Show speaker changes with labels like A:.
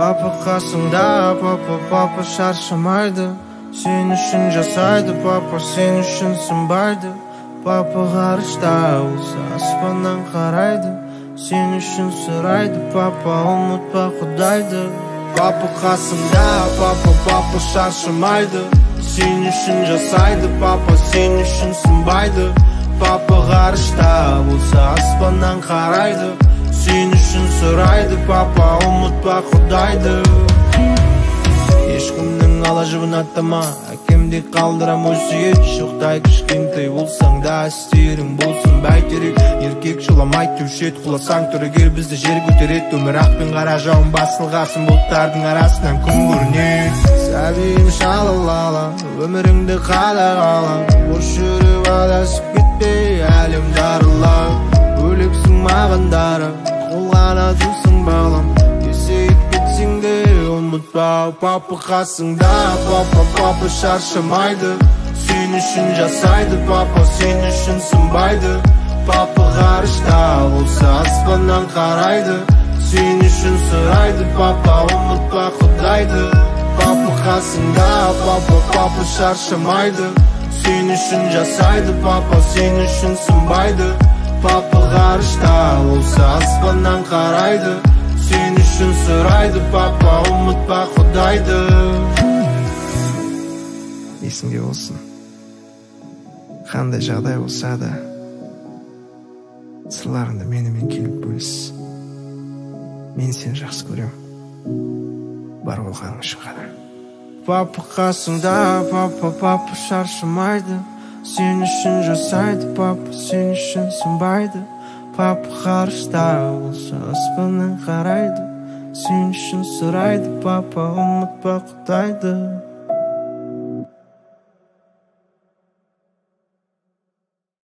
A: Папа қасыңда, папа шаршамайды. Сен үшін жасайды, папа сен үшін сынбайды. Папа ғарышта болса аспаннан қарайды. Сен үшін сұрайды, папа ұмытпа Құдайды. Папа қасыңда, папа шаршамайды. Сен үшін жасайды, папа сен үшін сынбайды. Папа ғарышта болса аспаннан қарайды. Сен үшін сұрайды, папа ұмытпа Құдайды. Ешкімнің ала жібін аттама, әкемдей қалдырам өсиет. Шоқтай кішкентай болсаң да істерің болсын бәйтерек. Еркек жыламайды деуші еді, құласаң түрегел бізді жер көтереді. Өмір ақ пен қара жауын басылғасын, бұлттардың арасынан күн көрінеді. Сәбиім шалалала, өміріңді қадағала, бос жүріп адасып кетпей әлем дарыла. Өлексің маған дара, қолғанатымсың балам, есейіп кетсең де ұмытпа. Папа қасыңда, папа шаршамайды. Сен үшін жасайды, папа сен үшін сынбайды. Папа ғарышта болса аспаннан қарайды. Сен үшін сұрайды, папа ұмытпа Құдайды. Папа қасыңда, папа шаршамайды. Сен үшін жасайды, папа сен үшін сынбайды. Папа ғарышта болса аспаннан қарайды. Сен үшін сұрайды, папа ұмытпа Құдайды. Есіңде болсын, қандай жағдай болса да, сырларыңды менімен келіп бөліс. Мен сені жақсы көрем, бар болғаның үшін ғана. Папа қасыңда, папа шаршамайды. Сен үшін жасайды, папа сен үшін сынбайды. Папа ғарышта болса аспаннан қарайды. Сен үшін сұрайды, папа ұмытпа Құдайды.